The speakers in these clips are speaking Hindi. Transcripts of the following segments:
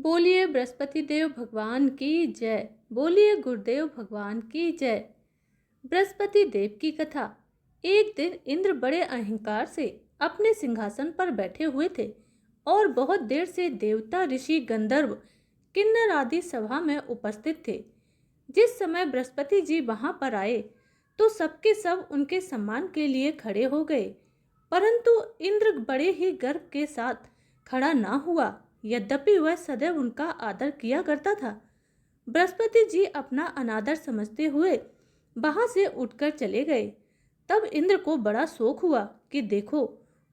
बोलिए बृहस्पति देव भगवान की जय। बोलिए गुरुदेव भगवान की जय। बृहस्पति देव की कथा। एक दिन इंद्र बड़े अहंकार से अपने सिंहासन पर बैठे हुए थे और बहुत देर से देवता, ऋषि, गंधर्व, किन्नर आदि सभा में उपस्थित थे। जिस समय बृहस्पति जी वहां पर आए तो सबके सब उनके सम्मान के लिए खड़े हो गए, परंतु इंद्र बड़े ही गर्व के साथ खड़ा ना हुआ। यद्यपि वह सदैव उनका आदर किया करता था। बृहस्पति जी अपना अनादर समझते हुए वहां से उठकर चले गए। तब इंद्र को बड़ा शौक हुआ कि देखो,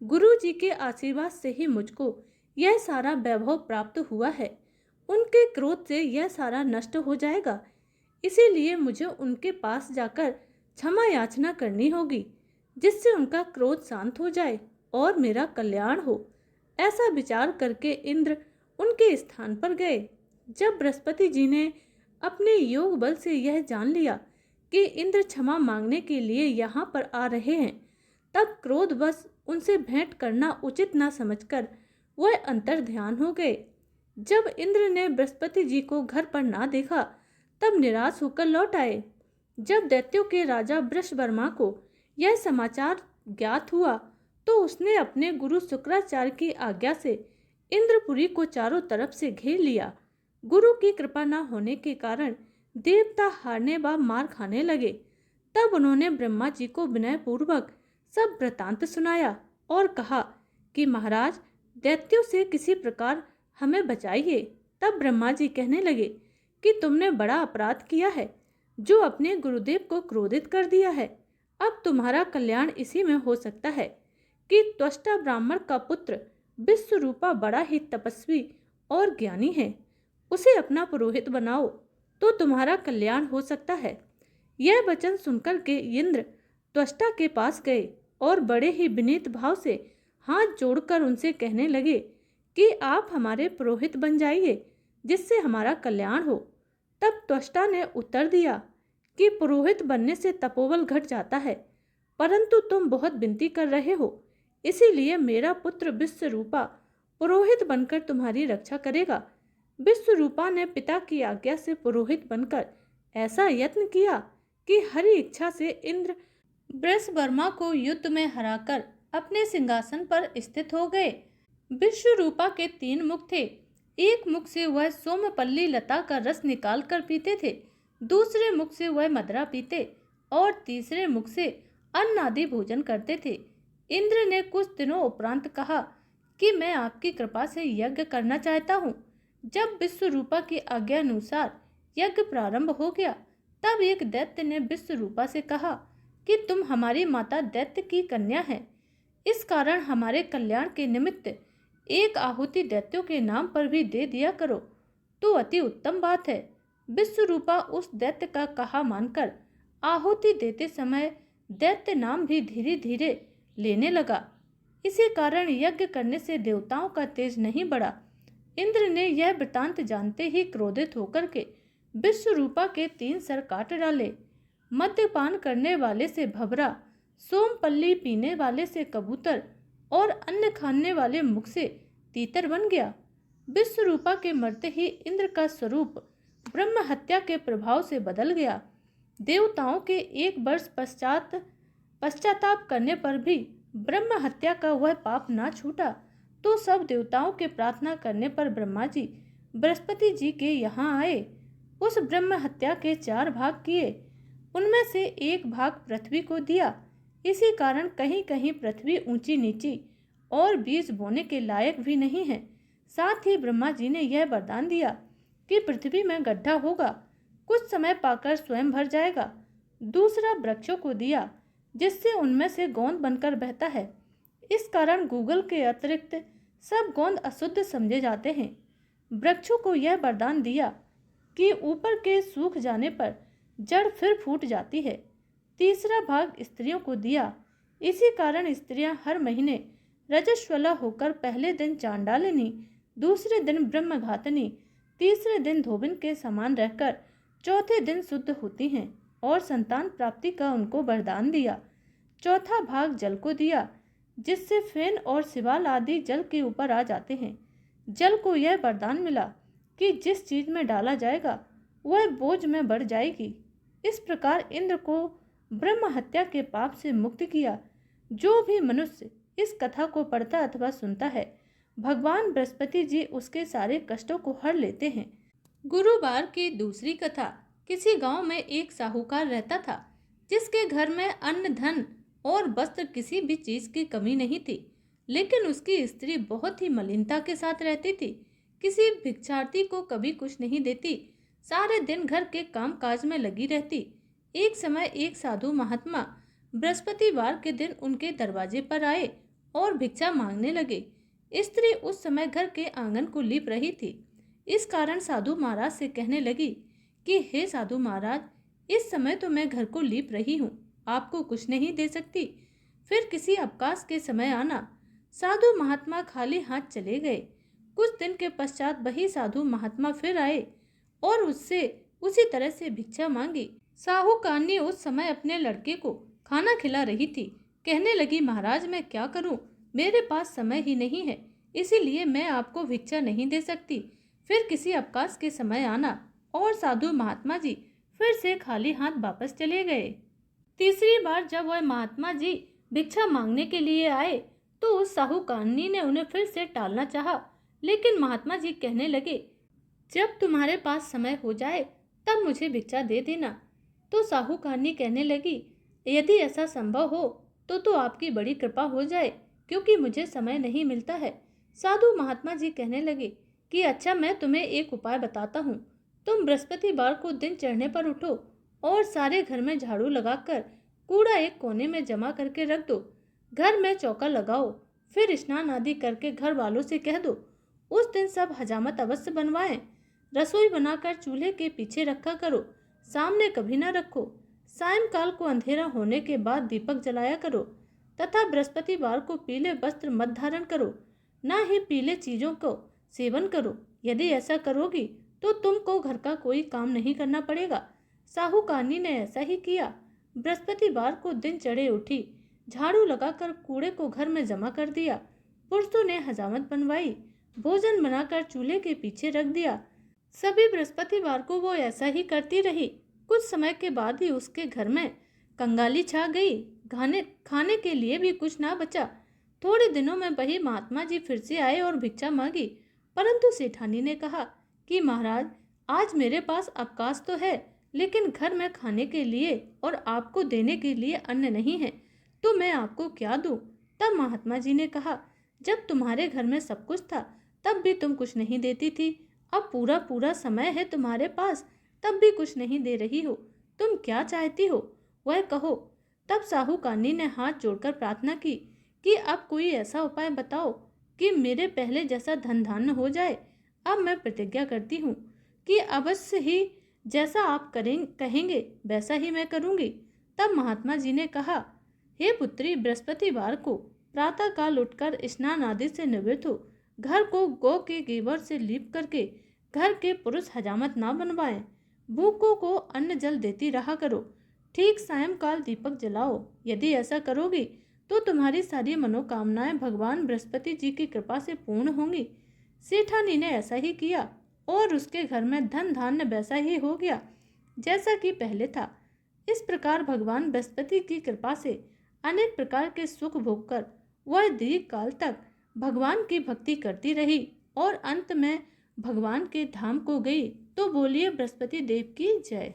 गुरु जी के आशीर्वाद से ही मुझको यह सारा वैभव प्राप्त हुआ है। उनके क्रोध से यह सारा नष्ट हो जाएगा, इसीलिए मुझे उनके पास जाकर क्षमा याचना करनी होगी, जिससे उनका क्रोध शांत हो जाए और मेरा कल्याण हो। ऐसा विचार करके इंद्र उनके स्थान पर गए। जब बृहस्पति जी ने अपने योग बल से यह जान लिया कि इंद्र क्षमा मांगने के लिए यहाँ पर आ रहे हैं, तब क्रोधवश उनसे भेंट करना उचित न समझकर वह अंतर ध्यान हो गए। जब इंद्र ने बृहस्पति जी को घर पर ना देखा, तब निराश होकर लौट आए। जब दैत्यों के राजा वृषवर्मा को यह समाचार ज्ञात हुआ तो उसने अपने गुरु शुक्राचार्य की आज्ञा से इंद्रपुरी को चारों तरफ से घेर लिया। गुरु की कृपा न होने के कारण देवता हारने व मार खाने लगे। तब उन्होंने ब्रह्मा जी को विनय पूर्वक सब वृतांत सुनाया और कहा कि महाराज, दैत्यों से किसी प्रकार हमें बचाइए। तब ब्रह्मा जी कहने लगे कि तुमने बड़ा अपराध किया है, जो अपने गुरुदेव को क्रोधित कर दिया है। अब तुम्हारा कल्याण इसी में हो सकता है कि त्वष्टा ब्राह्मण का पुत्र विश्वरूपा बड़ा ही तपस्वी और ज्ञानी है, उसे अपना पुरोहित बनाओ तो तुम्हारा कल्याण हो सकता है। यह वचन सुनकर के इंद्र त्वष्टा के पास गए और बड़े ही विनीत भाव से हाथ जोड़कर उनसे कहने लगे कि आप हमारे पुरोहित बन जाइए, जिससे हमारा कल्याण हो। तब त्वष्टा ने उत्तर दिया कि पुरोहित बनने से तपोबल घट जाता है, परंतु तुम बहुत विनती कर रहे हो, इसीलिए मेरा पुत्र विश्वरूपा पुरोहित बनकर तुम्हारी रक्षा करेगा। विश्वरूपा ने पिता की आज्ञा से पुरोहित बनकर ऐसा यत्न किया कि हरि इच्छा से इंद्र वृषवर्मा को युद्ध में हराकर अपने सिंहासन पर स्थित हो गए। विश्वरूपा के 3 मुख थे। एक मुख से वह सोमपल्ली लता का रस निकाल कर पीते थे, दूसरे मुख से वह मदरा पीते और तीसरे मुख से अन्न आदि भोजन करते थे। इंद्र ने कुछ दिनों उपरांत कहा कि मैं आपकी कृपा से यज्ञ करना चाहता हूँ। जब विश्वरूपा की आज्ञा अनुसार यज्ञ प्रारंभ हो गया, तब एक दैत्य ने विश्वरूपा से कहा कि तुम हमारी माता दैत्य की कन्या है, इस कारण हमारे कल्याण के निमित्त एक आहुति दैत्यों के नाम पर भी दे दिया करो तो अति उत्तम बात है। विश्वरूपा उस दैत्य का कहा मानकर आहुति देते समय दैत्य नाम भी धीरे धीरे लेने लगा। इसी कारण यज्ञ करने से देवताओं का तेज नहीं बढ़ा। इंद्र ने यह वृतांत जानते ही क्रोधित होकर के विश्वरूपा के 3 सर काट डाले। मद्यपान करने वाले से भंवरा, सोमपल्ली पीने वाले से कबूतर और अन्न खाने वाले मुख से तीतर बन गया। विश्वरूपा के मरते ही इंद्र का स्वरूप ब्रह्म हत्या के प्रभाव से बदल गया। देवताओं के 1 वर्ष पश्चाताप करने पर भी ब्रह्म हत्या का वह पाप ना छूटा, तो सब देवताओं के प्रार्थना करने पर ब्रह्मा जी बृहस्पति जी के यहाँ आए। उस ब्रह्म हत्या के 4 भाग किए, उनमें से 1 भाग पृथ्वी को दिया। इसी कारण कहीं कहीं पृथ्वी ऊंची नीची और बीज बोने के लायक भी नहीं है। साथ ही ब्रह्मा जी ने यह वरदान दिया कि पृथ्वी में गड्ढा होगा, कुछ समय पाकर स्वयं भर जाएगा। दूसरा वृक्षों को दिया, जिससे उनमें से गोंद बनकर बहता है। इस कारण गूगल के अतिरिक्त सब गोंद अशुद्ध समझे जाते हैं। वृक्षों को यह वरदान दिया कि ऊपर के सूख जाने पर जड़ फिर फूट जाती है। तीसरा भाग स्त्रियों को दिया। इसी कारण स्त्रियां हर महीने रजस्वला होकर पहले दिन चांडालिनी, दूसरे दिन ब्रह्मघातनी, तीसरे दिन धोबिन के समान रहकर चौथे दिन शुद्ध होती हैं और संतान प्राप्ति का उनको वरदान दिया। चौथा भाग जल को दिया, जिससे फेन और शिवाल आदि जल के ऊपर आ जाते हैं। जल को यह वरदान मिला कि जिस चीज में डाला जाएगा वह बोझ में बढ़ जाएगी। इस प्रकार इंद्र को ब्रह्म हत्या के पाप से मुक्त किया। जो भी मनुष्य इस कथा को पढ़ता अथवा सुनता है, भगवान बृहस्पति जी उसके सारे कष्टों को हर लेते हैं। गुरुवार की दूसरी कथा। किसी गांव में एक साहूकार रहता था, जिसके घर में अन्न, धन और वस्त्र किसी भी चीज की कमी नहीं थी। लेकिन उसकी स्त्री बहुत ही मलिनता के साथ रहती थी। किसी भिक्षार्थी को कभी कुछ नहीं देती, सारे दिन घर के काम काज में लगी रहती। एक समय एक साधु महात्मा बृहस्पतिवार के दिन उनके दरवाजे पर आए और भिक्षा मांगने लगे। स्त्री उस समय घर के आंगन को लीप रही थी। इस कारण साधु महाराज से कहने लगी कि हे साधु महाराज, इस समय तो मैं घर को लीप रही हूँ, आपको कुछ नहीं दे सकती, फिर किसी अवकाश के समय आना। साधु महात्मा खाली हाथ चले गए। कुछ दिन के पश्चात वही साधु महात्मा फिर आए और उससे उसी तरह से भिक्षा मांगी। साहूकारनी उस समय अपने लड़के को खाना खिला रही थी। कहने लगी, महाराज मैं क्या करूं, मेरे पास समय ही नहीं है, इसीलिए मैं आपको भिक्षा नहीं दे सकती, फिर किसी अवकाश के समय आना। और साधु महात्मा जी फिर से खाली हाथ वापस चले गए। तीसरी बार जब वह महात्मा जी भिक्षा मांगने के लिए आए तो उस साहूकारनी ने उन्हें फिर से टालना चाहा, लेकिन महात्मा जी कहने लगे, जब तुम्हारे पास समय हो जाए तब मुझे भिक्षा दे देना। तो साहूकारनी कहने लगी, यदि ऐसा संभव हो तो आपकी बड़ी कृपा हो जाए, क्योंकि मुझे समय नहीं मिलता है। साधु महात्मा जी कहने लगे कि अच्छा, मैं तुम्हें एक उपाय बताता हूँ। तुम बृहस्पतिवार को दिन चढ़ने पर उठो और सारे घर में झाड़ू लगाकर कूड़ा एक कोने में जमा करके रख दो। घर में चौका लगाओ, फिर स्नान आदि करके घर वालों से कह दो उस दिन सब हजामत अवश्य बनवाएं। रसोई बनाकर चूल्हे के पीछे रखा करो, सामने कभी न रखो। सायंकाल को अंधेरा होने के बाद दीपक जलाया करो तथा बृहस्पतिवार को पीले वस्त्र मत धारण करो, न ही पीले चीजों को सेवन करो। यदि ऐसा करोगी तो तुमको घर का कोई काम नहीं करना पड़ेगा। साहूकारनी ने ऐसा ही किया। बृहस्पतिवार को दिन चढ़े उठी, झाड़ू लगाकर कूड़े को घर में जमा कर दिया। पुरुषों ने हजामत बनवाई, भोजन बनाकर चूल्हे के पीछे रख दिया। सभी बृहस्पतिवार को वो ऐसा ही करती रही। कुछ समय के बाद ही उसके घर में कंगाली छा गई। खाने के लिए भी कुछ ना बचा। थोड़े दिनों में वही महात्मा जी फिर से आए और भिक्षा मांगी, परंतु सेठानी ने कहा कि महाराज, आज मेरे पास अवकाश तो है, लेकिन घर में खाने के लिए और आपको देने के लिए अन्न नहीं है, तो मैं आपको क्या दूं? तब महात्मा जी ने कहा, जब तुम्हारे घर में सब कुछ था तब भी तुम कुछ नहीं देती थी, अब पूरा पूरा समय है तुम्हारे पास, तब भी कुछ नहीं दे रही हो, तुम क्या चाहती हो वह कहो। तब साहूकारनी ने हाथ जोड़कर प्रार्थना की कि अब कोई ऐसा उपाय बताओ कि मेरे पहले जैसा धन धान्य हो जाए। अब मैं प्रतिज्ञा करती हूँ कि अवश्य ही जैसा आप कहेंगे वैसा ही मैं करूँगी। तब महात्मा जी ने कहा, हे पुत्री, बृहस्पतिवार को प्रातः काल उठकर स्नान आदि से निवृत्त हो, घर को गौ के गोबर से लीप करके घर के पुरुष हजामत ना बनवाएं, भूखों को अन्न जल देती रहा करो, ठीक सायंकाल दीपक जलाओ। यदि ऐसा करोगी तो तुम्हारी सारी मनोकामनाएं भगवान बृहस्पति जी की कृपा से पूर्ण होंगी। सेठानी ने ऐसा ही किया और उसके घर में धन धान्य वैसा ही हो गया जैसा कि पहले था। इस प्रकार भगवान बृहस्पति की कृपा से अनेक प्रकार के सुख भोगकर वह दीर्घ काल तक भगवान की भक्ति करती रही और अंत में भगवान के धाम को गई। तो बोलिए बृहस्पति देव की जय।